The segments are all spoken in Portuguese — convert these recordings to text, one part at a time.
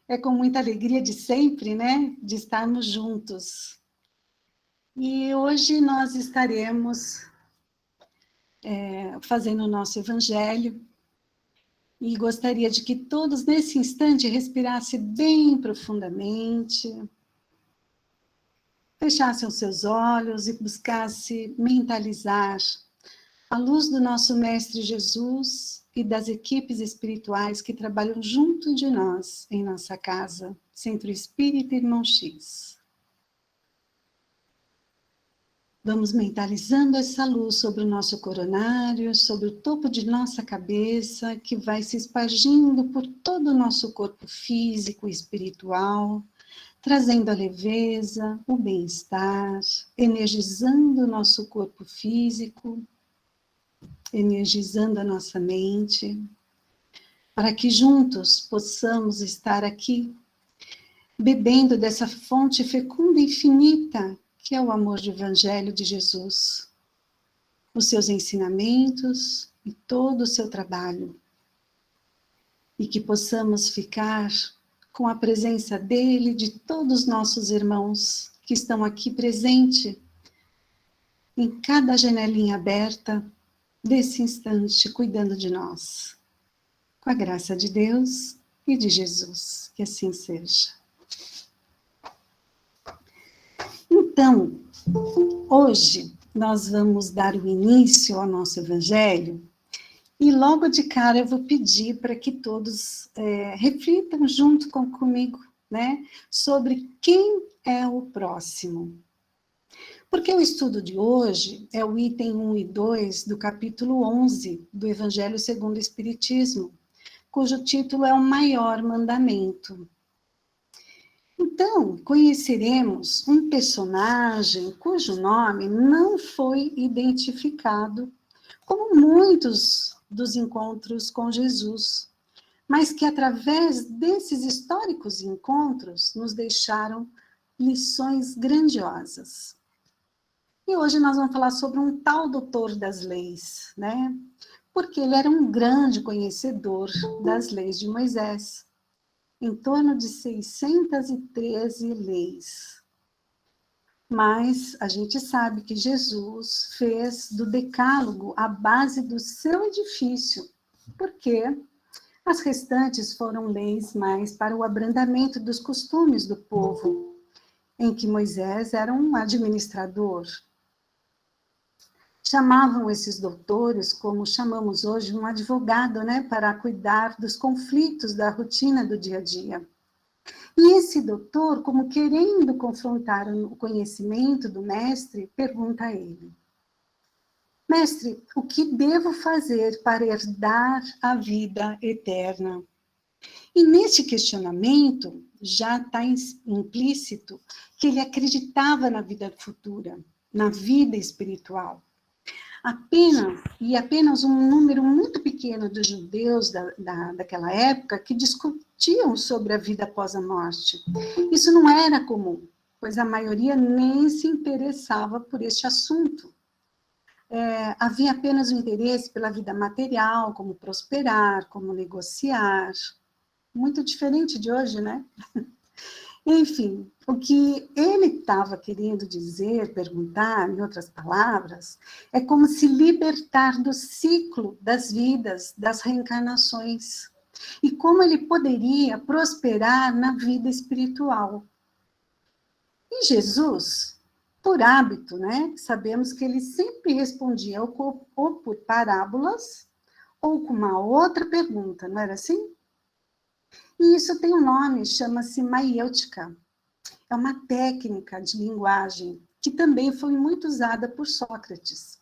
É com muita alegria de sempre, né? De estarmos juntos. E hoje nós estaremos fazendo o nosso evangelho e gostaria de que todos nesse instante respirassem bem profundamente, fechassem os seus olhos e buscassem mentalizar a luz do nosso Mestre Jesus e das equipes espirituais que trabalham junto de nós em nossa casa, Centro Espírita Irmão X. Vamos mentalizando essa luz sobre o nosso coronário, sobre o topo de nossa cabeça, que vai se espargindo por todo o nosso corpo físico e espiritual, trazendo a leveza, o bem-estar, energizando o nosso corpo físico, energizando a nossa mente, para que juntos possamos estar aqui, bebendo dessa fonte fecunda e infinita, que é o amor do Evangelho de Jesus, os seus ensinamentos e todo o seu trabalho. E que possamos ficar com a presença dele, de todos os nossos irmãos que estão aqui presentes, em cada janelinha aberta desse instante, cuidando de nós. Com a graça de Deus e de Jesus, que assim seja. Então, hoje nós vamos dar o início ao nosso evangelho e logo de cara eu vou pedir para que todos reflitam junto comigo, né, sobre quem é o próximo. Porque o estudo de hoje é o item 1 e 2 do capítulo 11 do Evangelho segundo o Espiritismo, cujo título é o maior mandamento. Então, conheceremos um personagem cujo nome não foi identificado, como muitos dos encontros com Jesus, mas que através desses históricos encontros nos deixaram lições grandiosas. E hoje nós vamos falar sobre um tal doutor das leis, né? Porque ele era um grande conhecedor das leis de Moisés, em torno de 613 leis. Mas a gente sabe que Jesus fez do decálogo a base do seu edifício, porque as restantes foram leis mais para o abrandamento dos costumes do povo, em que Moisés era um administrador. Chamavam esses doutores, como chamamos hoje, um advogado, né, para cuidar dos conflitos da rotina do dia a dia. E esse doutor, como querendo confrontar o conhecimento do mestre, pergunta a ele: Mestre, o que devo fazer para herdar a vida eterna? E neste questionamento já está implícito que ele acreditava na vida futura, na vida espiritual. Apenas um número muito pequeno dos judeus daquela época que discutiam sobre a vida após a morte. Isso não era comum, pois a maioria nem se interessava por este assunto. Havia apenas o interesse pela vida material, como prosperar, como negociar. Muito diferente de hoje, né? Enfim, o que ele estava querendo dizer, perguntar, em outras palavras, é como se libertar do ciclo das vidas, das reencarnações, e como ele poderia prosperar na vida espiritual. E Jesus, por hábito, né, sabemos que ele sempre respondia ou por parábolas, ou com uma outra pergunta, não era assim? E isso tem um nome, chama-se maiêutica. É uma técnica de linguagem que também foi muito usada por Sócrates.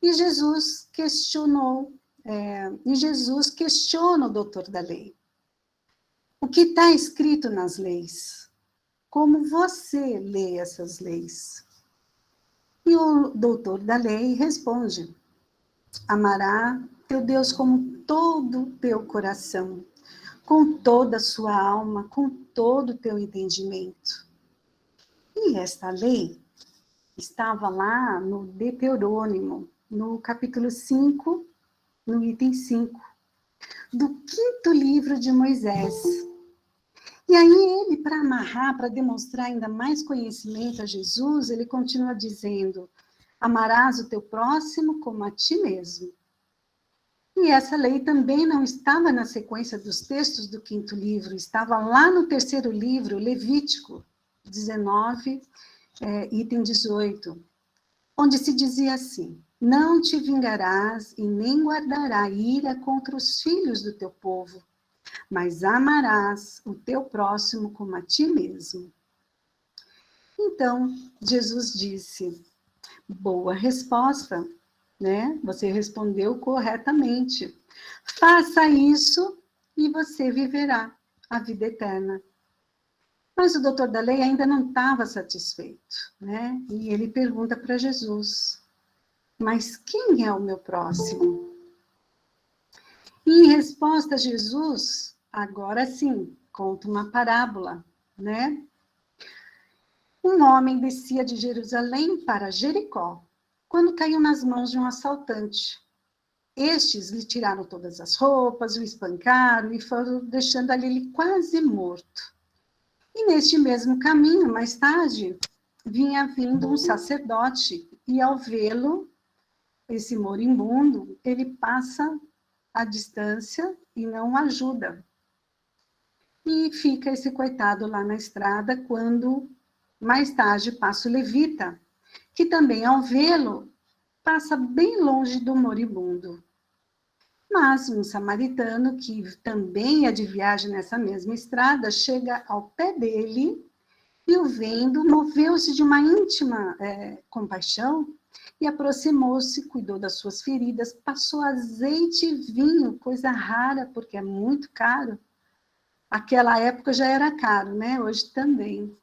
E Jesus questiona o doutor da lei. O que está escrito nas leis? Como você lê essas leis? E o doutor da lei responde: amará teu Deus com todo o teu coração, com toda a sua alma, com todo o teu entendimento. E esta lei estava lá no Deuteronômio, no capítulo 5, no item 5, do quinto livro de Moisés. E aí ele, para amarrar, para demonstrar ainda mais conhecimento a Jesus, ele continua dizendo: amarás o teu próximo como a ti mesmo. E essa lei também não estava na sequência dos textos do quinto livro, estava lá no terceiro livro, Levítico 19, item 18, onde se dizia assim: não te vingarás e nem guardará ira contra os filhos do teu povo, mas amarás o teu próximo como a ti mesmo. Então, Jesus disse: boa resposta, né? Você respondeu corretamente. Faça isso e você viverá a vida eterna. Mas o doutor da lei ainda não estava satisfeito, né? E ele pergunta para Jesus: mas quem é o meu próximo? E em resposta, Jesus, agora sim, conta uma parábola, né? Um homem descia de Jerusalém para Jericó, quando caiu nas mãos de um assaltante. Estes lhe tiraram todas as roupas, o espancaram e foram deixando ali ele quase morto. E neste mesmo caminho, mais tarde, vinha vindo um sacerdote, e ao vê-lo, esse moribundo, ele passa a distância e não ajuda. E fica esse coitado lá na estrada, quando mais tarde passa o levita, que também, ao vê-lo, passa bem longe do moribundo. Mas um samaritano, que também é de viagem nessa mesma estrada, chega ao pé dele e, o vendo, moveu-se de uma íntima compaixão e aproximou-se, cuidou das suas feridas, passou azeite e vinho, coisa rara, porque é muito caro. Aquela época já era caro, né? Hoje também.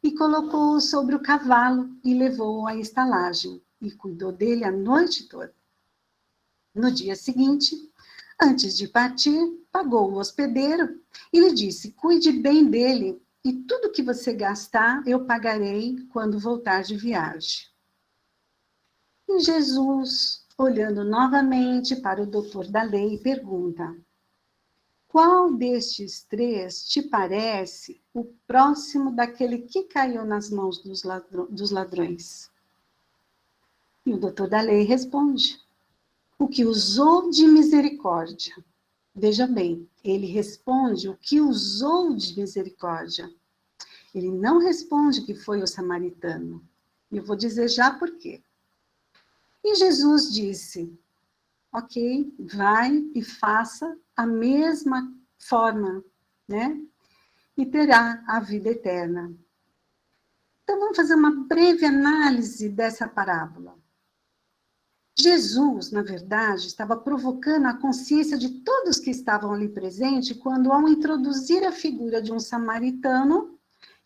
E colocou-o sobre o cavalo e levou-o à estalagem e cuidou dele a noite toda. No dia seguinte, antes de partir, pagou o hospedeiro e lhe disse: cuide bem dele e tudo que você gastar eu pagarei quando voltar de viagem. E Jesus, olhando novamente para o doutor da lei, pergunta: qual destes três te parece o próximo daquele que caiu nas mãos dos ladrões? E o doutor da lei responde: o que usou de misericórdia. Veja bem, ele responde o que usou de misericórdia. Ele não responde que foi o samaritano. E eu vou dizer já por quê. E Jesus disse: ok, vai e faça a mesma forma, né? E terá a vida eterna. Então, vamos fazer uma breve análise dessa parábola. Jesus, na verdade, estava provocando a consciência de todos que estavam ali presentes quando, ao introduzir a figura de um samaritano,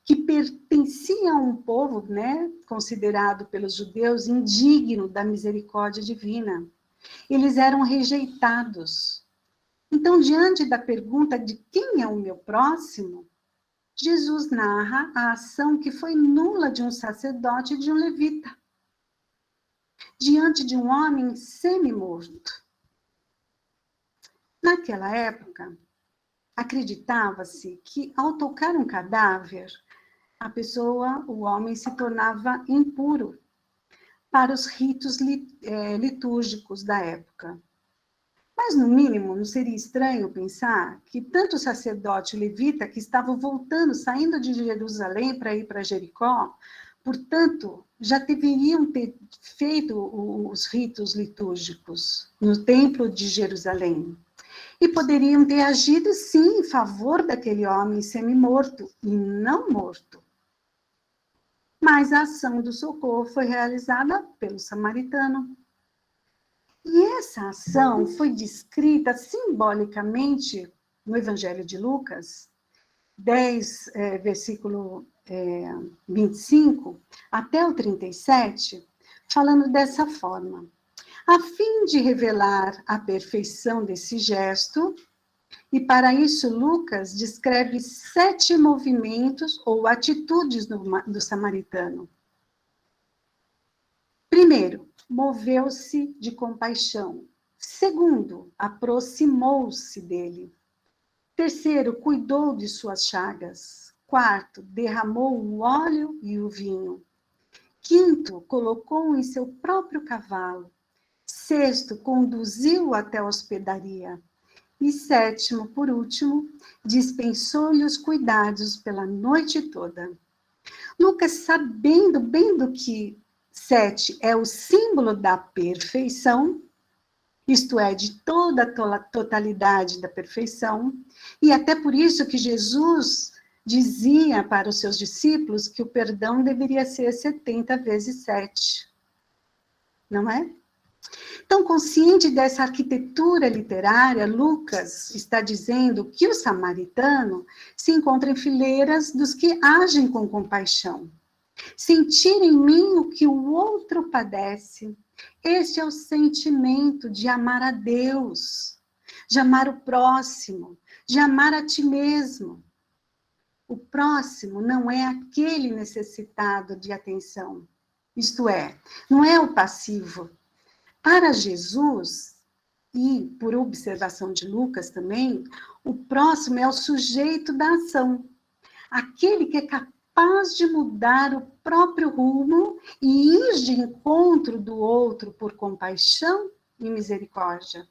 que pertencia a um povo, né, considerado pelos judeus indigno da misericórdia divina. Eles eram rejeitados. Então, diante da pergunta de quem é o meu próximo, Jesus narra a ação que foi nula de um sacerdote e de um levita, diante de um homem semi-morto. Naquela época, acreditava-se que, ao tocar um cadáver, a pessoa, o homem, se tornava impuro para os ritos litúrgicos da época. Mas, no mínimo, não seria estranho pensar que tanto o sacerdote e o levita, que estavam voltando, saindo de Jerusalém para ir para Jericó, portanto, já deveriam ter feito os ritos litúrgicos no templo de Jerusalém. E poderiam ter agido, sim, em favor daquele homem semi-morto e não morto. Mas a ação do socorro foi realizada pelo samaritano. E essa ação foi descrita simbolicamente no Evangelho de Lucas, 10, versículo 25, até o 37, falando dessa forma. A fim de revelar a perfeição desse gesto, e para isso Lucas descreve 7 movimentos ou atitudes do samaritano. Primeiro, moveu-se de compaixão. Segundo, aproximou-se dele. Terceiro, cuidou de suas chagas. Quarto, derramou o óleo e o vinho. Quinto, colocou em seu próprio cavalo. Sexto, conduziu até a hospedaria. E sétimo, por último, dispensou-lhe os cuidados pela noite toda. Lucas, sabendo bem do que 7 é o símbolo da perfeição, isto é, de toda a totalidade da perfeição, e até por isso que Jesus dizia para os seus discípulos que o perdão deveria ser 70 vezes 7. Não é? Então, consciente dessa arquitetura literária, Lucas está dizendo que o samaritano se encontra em fileiras dos que agem com compaixão. Sentir em mim o que o outro padece. Este é o sentimento de amar a Deus, de amar o próximo, de amar a ti mesmo. O próximo não é aquele necessitado de atenção. Isto é, não é o passivo. Para Jesus, e por observação de Lucas também, o próximo é o sujeito da ação. Aquele que é capaz de mudar o próprio rumo e ir de encontro do outro por compaixão e misericórdia.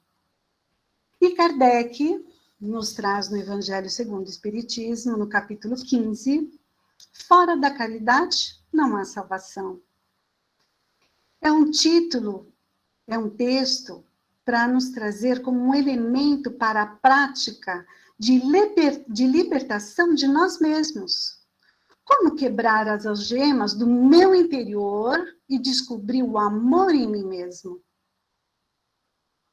E Kardec nos traz no Evangelho segundo o Espiritismo, no capítulo 15, fora da caridade não há salvação. É um título, é um texto para nos trazer como um elemento para a prática de libertação de nós mesmos. Como quebrar as algemas do meu interior e descobrir o amor em mim mesmo?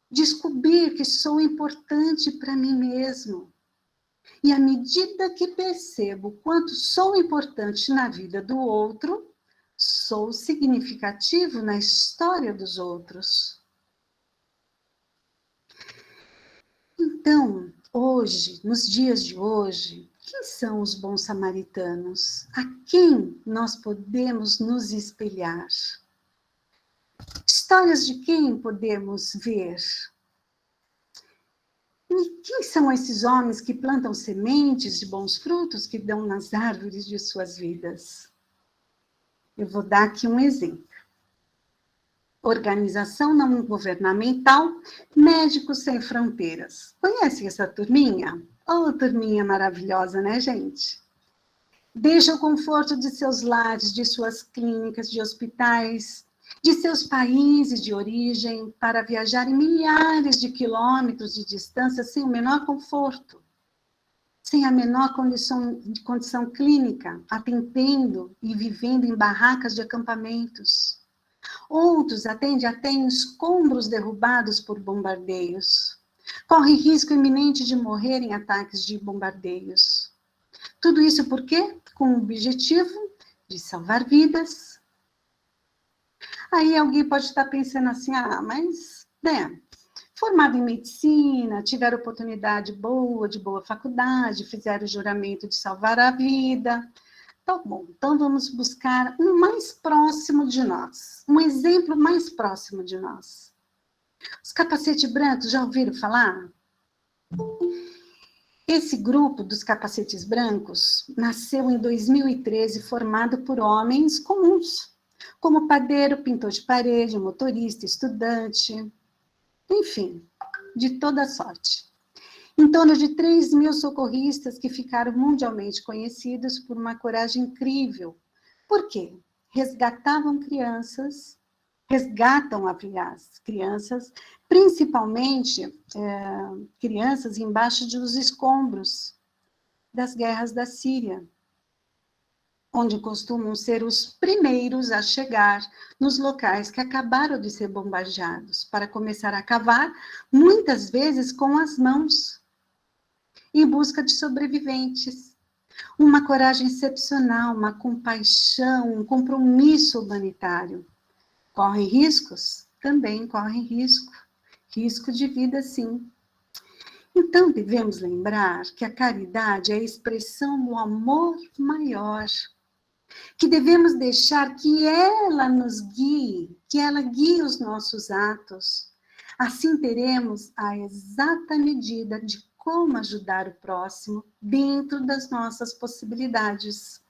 Descobrir que sou importante para mim mesmo. E à medida que percebo quanto sou importante na vida do outro, sou significativo na história dos outros. Então, hoje, nos dias de hoje, quem são os bons samaritanos? A quem nós podemos nos espelhar? Histórias de quem podemos ver? E quem são esses homens que plantam sementes de bons frutos que dão nas árvores de suas vidas? Eu vou dar aqui um exemplo. Organização não governamental, Médicos Sem Fronteiras. Conhecem essa turminha? Oh, turminha maravilhosa, né, gente? Deixa o conforto de seus lares, de suas clínicas, de hospitais, de seus países de origem, para viajar em milhares de quilômetros de distância sem o menor conforto, sem a menor condição clínica, atendendo e vivendo em barracas de acampamentos. Outros atendem até em escombros derrubados por bombardeios. Correm risco iminente de morrer em ataques de bombardeios. Tudo isso por quê? Com o objetivo de salvar vidas. Aí alguém pode estar pensando assim, mas, né, formado em medicina, tiveram oportunidade boa, de boa faculdade, fizeram o juramento de salvar a vida. Tá bom, então vamos buscar um mais próximo de nós, um exemplo mais próximo de nós. Os capacetes brancos, já ouviram falar? Esse grupo dos capacetes brancos nasceu em 2013, formado por homens comuns, como padeiro, pintor de parede, motorista, estudante, enfim, de toda sorte. Em torno de 3.000 socorristas que ficaram mundialmente conhecidos por uma coragem incrível. Por quê? Resgatam, aliás, crianças, principalmente crianças embaixo dos escombros das guerras da Síria, onde costumam ser os primeiros a chegar nos locais que acabaram de ser bombardeados, para começar a cavar, muitas vezes com as mãos, em busca de sobreviventes. Uma coragem excepcional, uma compaixão, um compromisso humanitário. Correm riscos? Também correm risco. Risco de vida, sim. Então, devemos lembrar que a caridade é a expressão do amor maior, que devemos deixar que ela nos guie, que ela guie os nossos atos. Assim teremos a exata medida de como ajudar o próximo dentro das nossas possibilidades.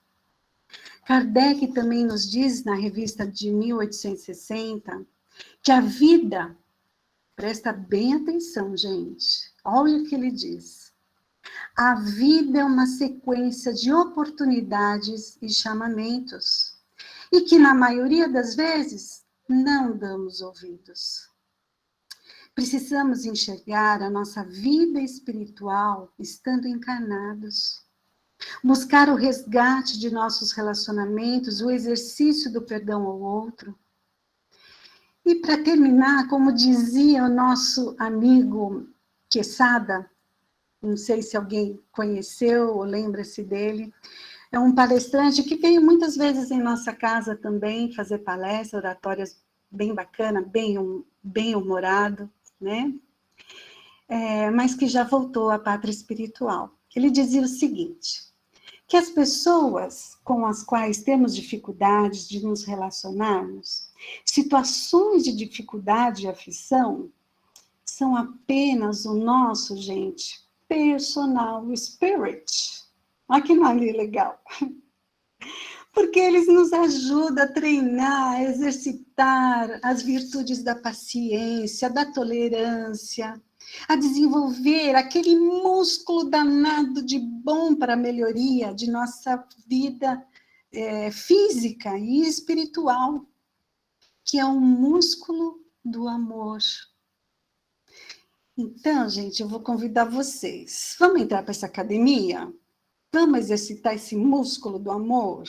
Kardec também nos diz, na revista de 1860, que a vida, presta bem atenção, gente, olha o que ele diz. A vida é uma sequência de oportunidades e chamamentos, e que na maioria das vezes não damos ouvidos. Precisamos enxergar a nossa vida espiritual estando encarnados, buscar o resgate de nossos relacionamentos, o exercício do perdão ao outro. E para terminar, como dizia o nosso amigo Quesada, não sei se alguém conheceu ou lembra-se dele, é um palestrante que veio muitas vezes em nossa casa também fazer palestras, oratórias bem bacana, bem humorado, né? Mas que já voltou à pátria espiritual. Ele dizia o seguinte, que as pessoas com as quais temos dificuldades de nos relacionarmos, situações de dificuldade e aflição, são apenas o nosso, gente, personal spirit. Olha que nome legal. Porque eles nos ajudam a treinar, a exercitar as virtudes da paciência, da tolerância, a desenvolver aquele músculo danado de bom para a melhoria de nossa vida física e espiritual, que é o músculo do amor. Então, gente, eu vou convidar vocês. Vamos entrar para essa academia? Vamos exercitar esse músculo do amor?